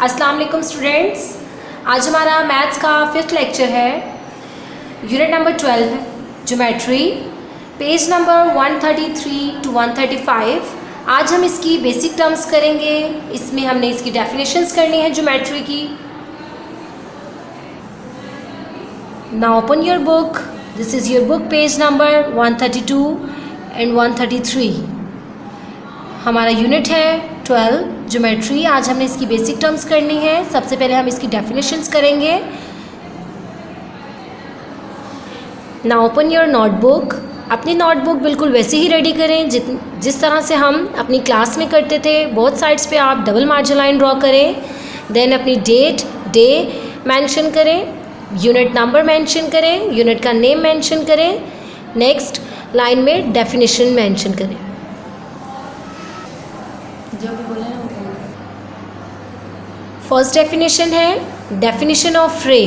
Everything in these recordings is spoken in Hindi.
अस्सलाम वालेकुम स्टूडेंट्स, आज हमारा मैथ्स का 5th लेक्चर है। Unit number 12 geometry, page number 133 to 135। आज हम इसकी बेसिक टर्म्स करेंगे। इसमें हमने इसकी डेफिनेशंस करनी है ज्योमेट्री की। Now open your book, this is your book, page number 132 and 133। हमारा यूनिट है 12 ज्योमेट्री। आज हमने इसकी बेसिक टर्म्स करनी है। सबसे पहले हम इसकी डेफिनेशंस करेंगे। Now open your notebook. अपनी नोटबुक बिल्कुल वैसे ही रेडी करें जिस तरह से हम अपनी क्लास में करते थे। बोथ साइड्स पे आप डबल मार्जिन लाइन ड्रॉ करें। देन अपनी डेट, डे मेंशन करें, यूनिट नंबर मेंशन करें, यूनिट का नेम मेंशन करें। नेक्स्ट लाइन में डेफिनेशन मेंशन करें। फर्स्ट डेफिनेशन है डेफिनेशन ऑफ रे।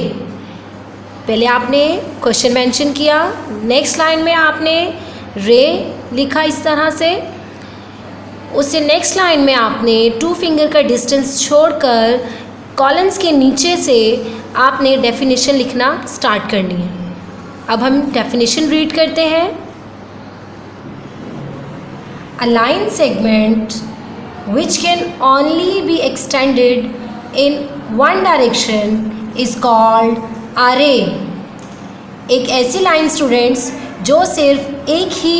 पहले आपने क्वेश्चन मेंशन किया, नेक्स्ट लाइन में आपने रे लिखा इस तरह से। उससे नेक्स्ट लाइन में आपने 2 फिंगर का डिस्टेंस छोड़कर कॉलम्स के नीचे से आपने डेफिनेशन लिखना स्टार्ट करनी है। अब हम डेफिनेशन रीड करते हैं। A line segment which can only be extended in one direction is called array। एक ऐसी लाइन स्टूडेंट्स जो सिर्फ एक ही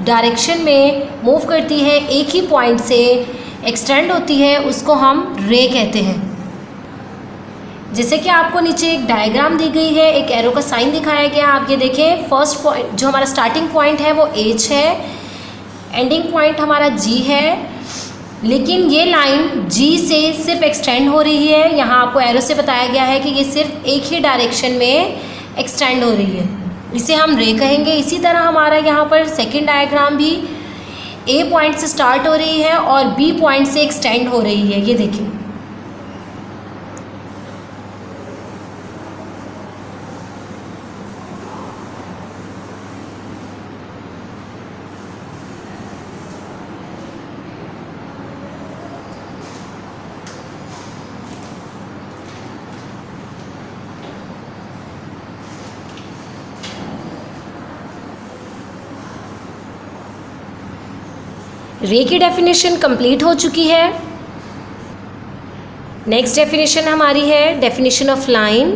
डायरेक्शन में मूव करती है, एक ही पॉइंट से एक्सटेंड होती है, उसको हम रे कहते हैं। जैसे कि आपको नीचे एक डायग्राम दी गई है, एक एरो का साइन दिखाया गया। आप ये देखें, फर्स्ट पॉइंट जो हमारा स्टार्टिंग पॉइंट है वो H है, एंडिंग पॉइंट हमारा G है। लेकिन ये लाइन G से सिर्फ एक्सटेंड हो रही है। यहाँ आपको एरो से बताया गया है कि ये सिर्फ एक ही डायरेक्शन में एक्सटेंड हो रही है, इसे हम रे कहेंगे। इसी तरह हमारा यहाँ पर सेकंड डायग्राम भी A पॉइंट से स्टार्ट हो रही है और B पॉइंट से एक्सटेंड हो रही है। ये देखिए, रे की डेफिनेशन कंप्लीट हो चुकी है। नेक्स्ट डेफिनेशन हमारी है definition of line.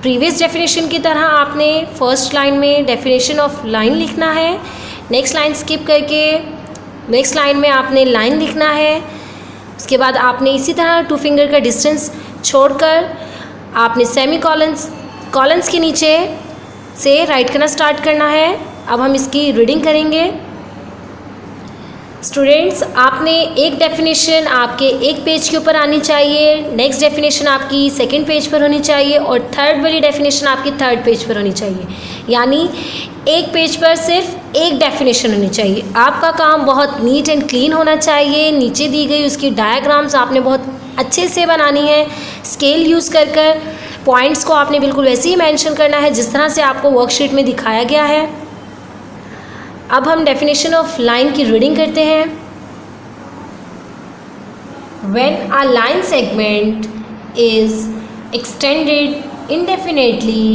Previous definition की तरह आपने फर्स्ट लाइन में डेफिनेशन ऑफ लाइन लिखना है। नेक्स्ट लाइन स्किप करके नेक्स्ट लाइन में आपने लाइन लिखना है। उसके बाद आपने इसी तरह 2 फिंगर का डिस्टेंस छोड़कर आपने सेमी कॉलन्स के नीचे से राइट करना स्टार्ट करना है। अब हम इसकी रीडिंग करेंगे। स्टूडेंट्स, आपने एक डेफिनेशन आपके एक पेज के ऊपर आनी चाहिए, नेक्स्ट डेफिनेशन आपकी सेकंड पेज पर होनी चाहिए और थर्ड वाली डेफिनेशन आपकी थर्ड पेज पर होनी चाहिए। यानी एक पेज पर सिर्फ एक डेफिनेशन होनी चाहिए। आपका काम बहुत नीट एंड क्लीन होना चाहिए। नीचे दी गई उसकी डायग्राम्स आपने बहुत अच्छे से बनानी है। स्केल यूज़ कर पॉइंट्स को आपने बिल्कुल वैसे ही मेंशन करना है जिस तरह से आपको वर्कशीट में दिखाया गया है। अब हम डेफिनेशन ऑफ लाइन की रीडिंग करते हैं। When a line segment is extended indefinitely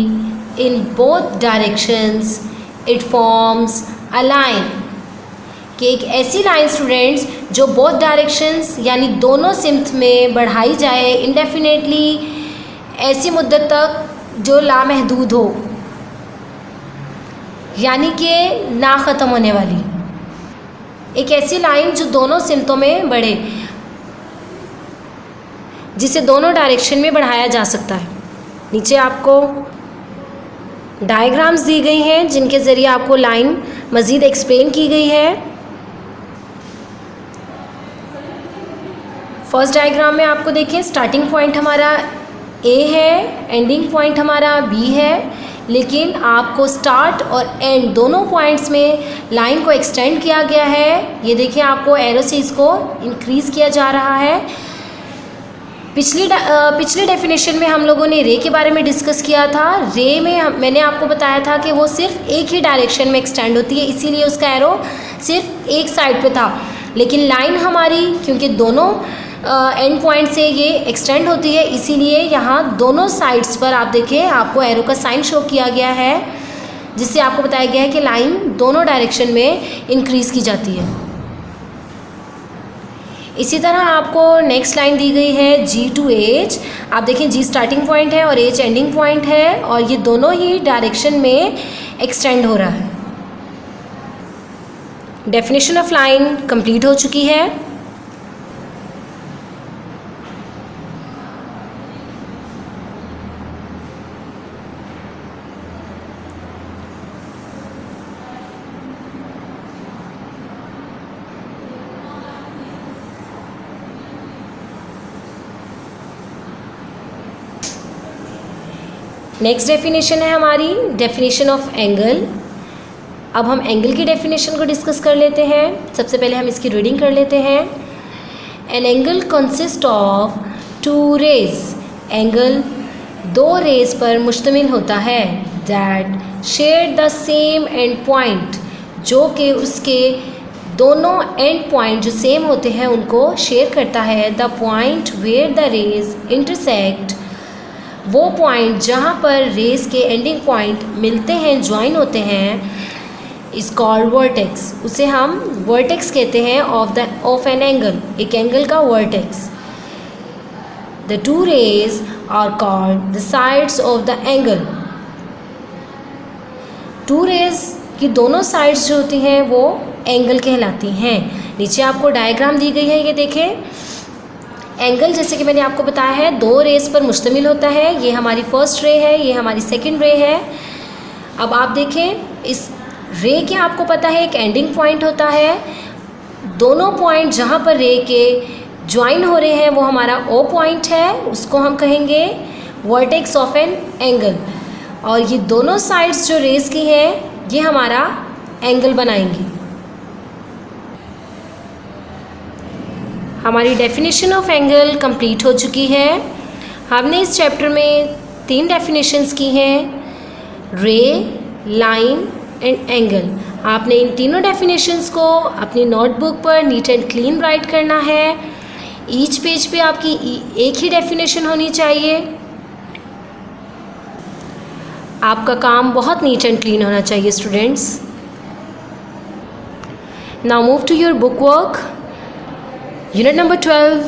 in both directions, it forms a line। कि एक ऐसी लाइन स्टूडेंट्स जो बोथ डायरेक्शंस यानी दोनों सिमत में बढ़ाई जाए इंडेफिनेटली, ऐसी मुद्दत तक जो लामहदूद हो, यानी कि ना ख़त्म होने वाली। एक ऐसी लाइन जो दोनों सिमतों में बढ़े, जिसे दोनों डायरेक्शन में बढ़ाया जा सकता है। नीचे आपको डायग्राम्स दी गई हैं जिनके ज़रिए आपको लाइन मज़ीद एक्सप्लेन की गई है। फर्स्ट डायग्राम में आपको देखिए, स्टार्टिंग पॉइंट हमारा A है, एंडिंग पॉइंट हमारा B है। लेकिन आपको स्टार्ट और एंड दोनों पॉइंट्स में लाइन को एक्सटेंड किया गया है। ये देखिए, आपको एरो से इसको इंक्रीज़ किया जा रहा है। पिछली डेफिनेशन में हम लोगों ने रे के बारे में डिस्कस किया था। रे में मैंने आपको बताया था कि वो सिर्फ एक ही डायरेक्शन में एक्सटेंड होती है, इसीलिए उसका एरो सिर्फ एक साइड पे था। लेकिन लाइन हमारी क्योंकि दोनों एंड पॉइंट से ये एक्सटेंड होती है, इसीलिए यहाँ दोनों साइड्स पर आप देखिए आपको एरो का साइन शो किया गया है, जिससे आपको बताया गया है कि लाइन दोनों डायरेक्शन में इंक्रीज़ की जाती है। इसी तरह आपको नेक्स्ट लाइन दी गई है G to H। आप देखें G स्टार्टिंग पॉइंट है और H एंडिंग पॉइंट है, और ये दोनों ही डायरेक्शन में एक्सटेंड हो रहा है। डेफिनेशन ऑफ लाइन कंप्लीट हो चुकी है। नेक्स्ट डेफिनेशन है हमारी डेफिनेशन ऑफ एंगल। अब हम एंगल की डेफिनेशन को डिस्कस कर लेते हैं। सबसे पहले हम इसकी रीडिंग कर लेते हैं। An angle consist of two rays. Angle दो रेज पर मुश्तमिल होता है that share the same end point, जो कि उसके दोनों एंड पॉइंट जो सेम होते हैं उनको शेयर करता है। The point where the rays intersect, वो पॉइंट जहाँ पर रेस के एंडिंग पॉइंट मिलते हैं, ज्वाइन होते हैं, इज़ कॉल्ड वर्टेक्स। उसे हम वर्टेक्स कहते हैं ऑफ एन एंगल, एक एंगल का vertex. The two rays are called the sides of the angle. Two rays की दोनों साइड्स जो होती हैं वो एंगल कहलाती हैं। नीचे आपको डायग्राम दी गई है, ये देखें। एंगल जैसे कि मैंने आपको बताया है दो रेस पर मुश्तमिल होता है। ये हमारी फर्स्ट रे है, ये हमारी सेकंड रे है। अब आप देखें इस रे के आपको पता है एक एंडिंग पॉइंट होता है। दोनों पॉइंट जहाँ पर रे के ज्वाइन हो रहे हैं वो हमारा ओ पॉइंट है, उसको हम कहेंगे वर्टेक्स ऑफ एन एंगल। और ये दोनों साइड्स जो रेस की हैं ये हमारा एंगल बनाएंगी। हमारी डेफिनेशन ऑफ एंगल कंप्लीट हो चुकी है। हमने इस चैप्टर में 3 डेफिनेशंस की हैं, रे, लाइन एंड एंगल। आपने इन तीनों डेफिनेशंस को अपनी नोटबुक पर नीट एंड क्लीन राइट करना है। ईच पेज पे आपकी एक ही डेफिनेशन होनी चाहिए। आपका काम बहुत नीट एंड क्लीन होना चाहिए students. Now move to your book work. Unit number 12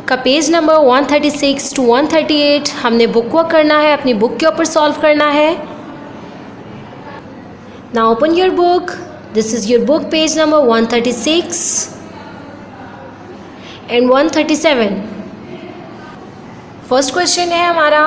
का पेज नंबर 136 to 138 हमने बुक वर्क करना है, अपनी बुक के ऊपर सॉल्व करना है। Now open your book. This is your book, page number 136 and 137। First question है हमारा,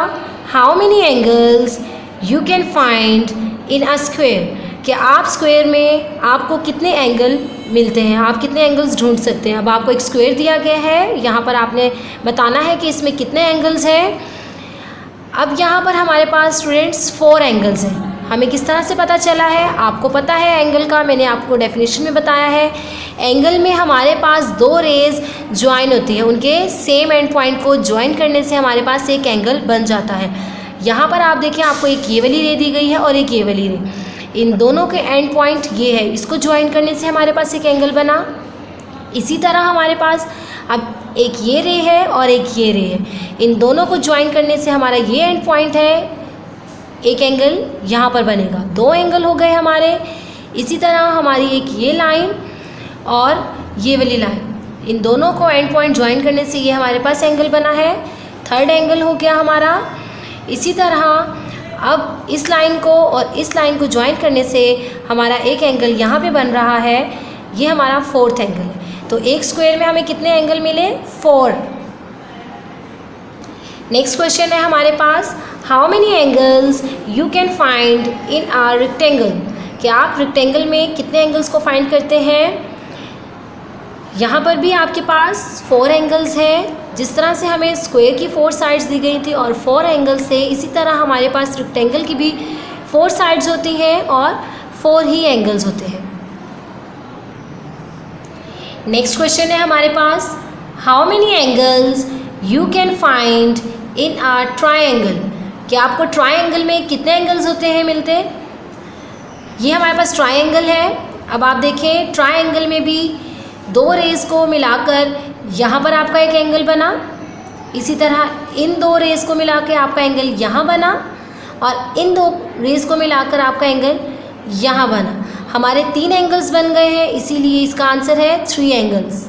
how many angles you can find in a square. कि आप स्क्वायर में आपको कितने एंगल मिलते हैं, आप कितने एंगल्स ढूंढ सकते हैं। अब आपको एक स्क्वायर दिया गया है, यहाँ पर आपने बताना है कि इसमें कितने एंगल्स हैं। अब यहाँ पर हमारे पास स्टूडेंट्स 4 एंगल्स हैं। हमें किस तरह से पता चला है, आपको पता है एंगल का, मैंने आपको डेफिनेशन में बताया है। एंगल में हमारे पास 2 रेज ज्वाइन होती है, उनके सेम एंड पॉइंट को ज्वाइन करने से हमारे पास एक एंगल बन जाता है। यहाँ पर आप देखिए आपको एक ये वाली रे दी गई है और एक ये वाली रे, इन दोनों के एंड पॉइंट ये है, इसको ज्वाइन करने से हमारे पास एक एंगल बना। इसी तरह हमारे पास अब एक ये रे है और एक ये रे है, इन दोनों को ज्वाइन करने से हमारा ये एंड पॉइंट है, एक एंगल यहाँ पर बनेगा, 2 एंगल हो गए हमारे। इसी तरह हमारी एक ये लाइन और ये वाली लाइन, इन दोनों को एंड पॉइंट ज्वाइन करने से ये हमारे पास एंगल बना है, 3rd एंगल हो गया हमारा। इसी तरह अब इस लाइन को और इस लाइन को ज्वाइन करने से हमारा एक एंगल यहाँ पे बन रहा है, ये हमारा 4th एंगल है। तो एक स्क्वायर में हमें कितने एंगल मिले, 4। नेक्स्ट क्वेश्चन है हमारे पास, how many angles you can find in a rectangle. कि आप रेक्टेंगल में कितने एंगल्स को फाइंड करते हैं। यहाँ पर भी आपके पास 4 एंगल्स हैं। जिस तरह से हमें स्क्वायर की 4 साइड्स दी गई थी और 4 एंगल्स थे, इसी तरह हमारे पास रेक्टेंगल की भी 4 साइड्स होती हैं और 4 ही एंगल्स होते हैं। नेक्स्ट क्वेश्चन है हमारे पास, how many angles you can find in a triangle. कि आपको ट्राइंगल में कितने एंगल्स होते हैं मिलते। ये हमारे पास ट्राइंगल है। अब आप देखें ट्राइंगल में भी 2 रेज को मिलाकर यहाँ पर आपका एक एंगल बना, इसी तरह इन दो रेस को मिला के आपका एंगल यहाँ बना, और इन दो रेस को मिलाकर आपका एंगल यहाँ बना। हमारे 3 एंगल्स बन गए हैं, इसीलिए इसका आंसर है 3 angles.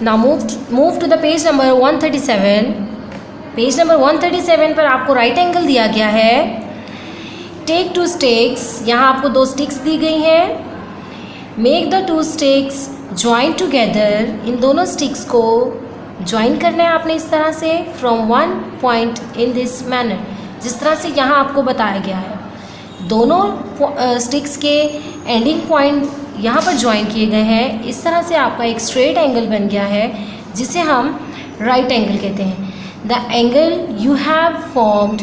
Now move to the page number 137। Page number 137 पर आपको राइट एंगल दिया गया है। टेक 2 स्टिक्स, यहाँ आपको 2 स्टिक्स दी गई हैं। Make the 2 sticks join together, इन दोनों स्टिक्स को ज्वाइन करना है आपने इस तरह से, from one point in this manner, जिस तरह से यहाँ आपको बताया गया है। दोनों स्टिक्स के एंडिंग पॉइंट यहाँ पर ज्वाइन किए गए हैं। इस तरह से आपका एक स्ट्रेट एंगल बन गया है, जिसे हम राइट एंगल कहते हैं। The angle you have formed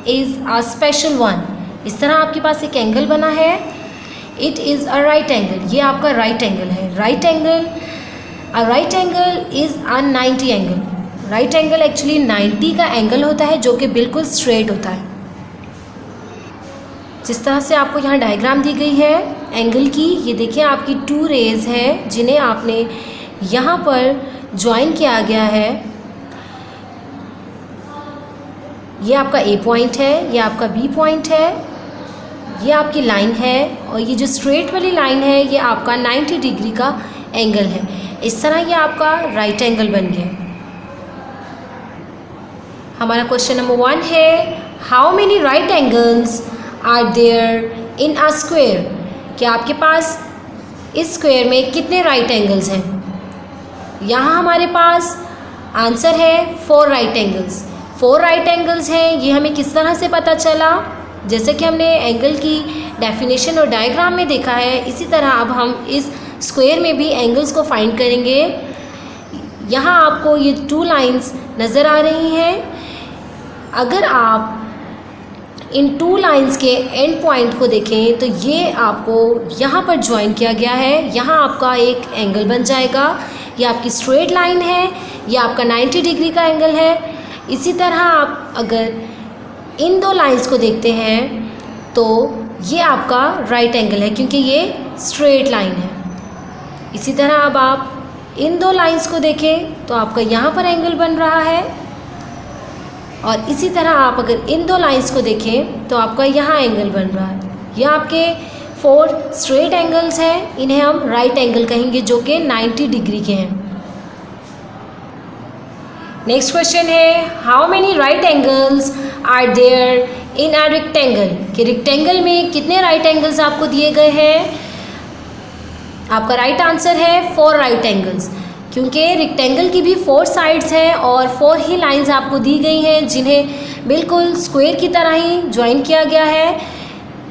is a special one. इस तरह आपके पास एक एंगल बना है, it is a right angle, ये आपका राइट एंगल है। Right angle is a 90 angle. Right angle actually 90 का एंगल होता है, जो कि बिल्कुल स्ट्रेट होता है। जिस तरह से आपको यहाँ डायग्राम दी गई है एंगल की, ये देखिए आपकी 2 रेज है जिन्हें आपने यहाँ पर ज्वाइन किया गया है। ये आपका A पॉइंट है, ये आपका B पॉइंट है, ये आपकी लाइन है, और ये जो स्ट्रेट वाली लाइन है ये आपका 90 डिग्री का एंगल है। इस तरह ये आपका राइट एंगल बन गया। हमारा क्वेश्चन नंबर 1 है, how many right angles are there in a square? कि आपके पास इस स्क्वेयर में कितने राइट एंगल्स हैं? यहाँ हमारे पास आंसर है 4 राइट एंगल्स। 4 राइट एंगल्स हैं। ये हमें किस तरह से पता चला? जैसे कि हमने एंगल की डेफिनेशन और डायग्राम में देखा है, इसी तरह अब हम इस स्क्वेयर में भी एंगल्स को फाइंड करेंगे। यहाँ आपको ये 2 लाइंस नज़र आ रही हैं। अगर आप इन 2 लाइंस के एंड पॉइंट को देखें तो ये आपको यहाँ पर ज्वाइन किया गया है। यहाँ आपका एक एंगल बन जाएगा। ये आपकी स्ट्रेट लाइन है, ये आपका 90 डिग्री का एंगल है। इसी तरह आप अगर इन 2 लाइंस को देखते हैं तो ये आपका राइट एंगल है, क्योंकि ये स्ट्रेट लाइन है। इसी तरह अब आप इन 2 लाइंस को देखें तो आपका यहाँ पर एंगल बन रहा है, और इसी तरह आप अगर इन 2 लाइंस को देखें तो आपका यहाँ एंगल बन रहा है। ये आपके 4 स्ट्रेट एंगल्स हैं, इन्हें हम राइट एंगल कहेंगे, जो कि 90 डिग्री के हैं। नेक्स्ट क्वेश्चन है, how many right angles are there in a rectangle? कि रेक्टेंगल में कितने राइट एंगल्स आपको दिए गए हैं? आपका राइट आंसर है 4 राइट एंगल्स, क्योंकि रेक्टेंगल की भी 4 साइड्स हैं और 4 ही लाइंस आपको दी गई हैं, जिन्हें बिल्कुल स्क्वायर की तरह ही ज्वाइन किया गया है।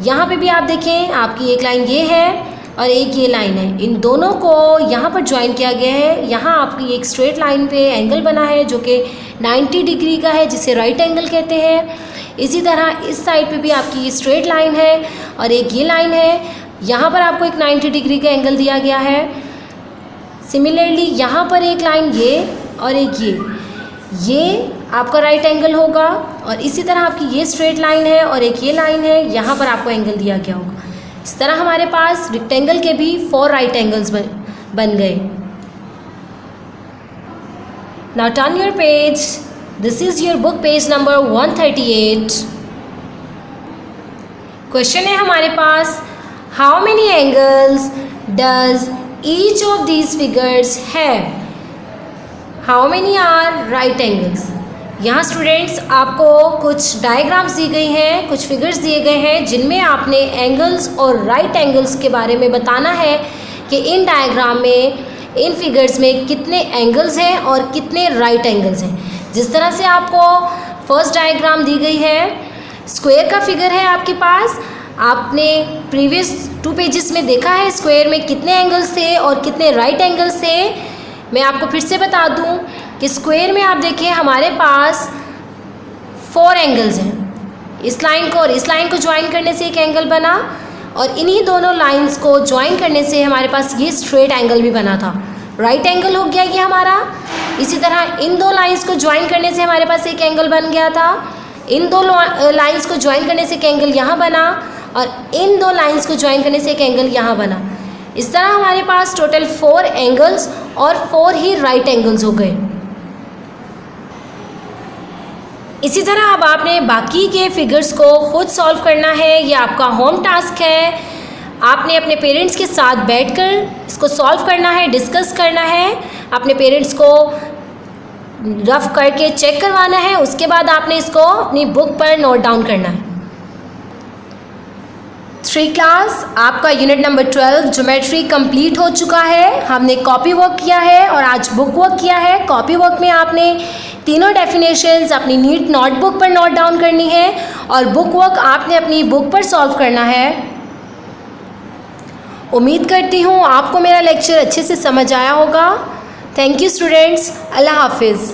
यहाँ पे भी आप देखें, आपकी एक लाइन ये है और एक ये लाइन है। इन दोनों को यहाँ पर ज्वाइन किया गया है। यहाँ आपकी एक स्ट्रेट लाइन पे एंगल बना है, जो कि 90 डिग्री का है, जिसे राइट एंगल कहते हैं। इसी तरह इस साइड पे भी आपकी ये स्ट्रेट लाइन है और एक ये लाइन है। यहाँ पर आपको एक 90 डिग्री का एंगल दिया गया है। सिमिलरली यहाँ पर एक लाइन ये और एक ये आपका राइट एंगल होगा, और इसी तरह आपकी ये स्ट्रेट लाइन है और एक ये लाइन है, यहाँ पर आपको एंगल दिया गया होगा। इस तरह हमारे पास रेक्टेंगल के भी 4 राइट एंगल्स बन गए। Now turn your page, this is your book page number 138। Question है हमारे पास, how many angles does each of these figures have? How many are right angles? यहाँ स्टूडेंट्स आपको कुछ डायग्राम्स दी गई हैं, कुछ फिगर्स दिए गए हैं, जिनमें आपने एंगल्स और राइट एंगल्स के बारे में बताना है कि इन डायग्राम में, इन फिगर्स में कितने एंगल्स हैं और कितने राइट एंगल्स हैं। जिस तरह से आपको फर्स्ट डायग्राम दी गई है, स्क्वायर का फिगर है आपके पास। आपने प्रीवियस 2 पेजेस में देखा है स्क्वायर में कितने एंगल्स थे और कितने राइट एंगल्स थे। मैं आपको फिर से बता दूं कि स्क्वायर में आप देखें हमारे पास 4 एंगल्स हैं। इस लाइन को और इस लाइन को ज्वाइन करने से एक एंगल बना, और इन्हीं दोनों लाइंस को ज्वाइन करने से हमारे पास ये स्ट्रेट एंगल भी बना था। राइट एंगल हो गया ये हमारा। इसी तरह इन 2 लाइंस को ज्वाइन करने से हमारे पास एक एंगल बन गया था। इन 2 लाइंस को ज्वाइन करने से एक एंगल यहाँ बना, और इन 2 लाइंस को ज्वाइन करने से एक एंगल यहाँ बना। इस तरह हमारे पास टोटल 4 एंगल्स और 4 ही राइट एंगल्स हो गए। इसी तरह अब आपने बाकी के फिगर्स को खुद सॉल्व करना है, ये आपका होम टास्क है। आपने अपने पेरेंट्स के साथ बैठकर इसको सॉल्व करना है, डिस्कस करना है, अपने पेरेंट्स को रफ करके चेक करवाना है, उसके बाद आपने इसको अपनी बुक पर नोट डाउन करना है। 3 क्लास आपका यूनिट नंबर 12 ज्योमेट्री कंप्लीट हो चुका है। हमने कॉपी वर्क किया है और आज बुक वर्क किया है। कॉपी वर्क में आपने तीनों डेफिनेशंस अपनी नीट नोटबुक पर नोट डाउन करनी है और बुक वर्क आपने अपनी बुक पर सॉल्व करना है। उम्मीद करती हूँ आपको मेरा लेक्चर अच्छे से समझ आया होगा। थैंक यू स्टूडेंट्स, अल्लाह हाफिज़।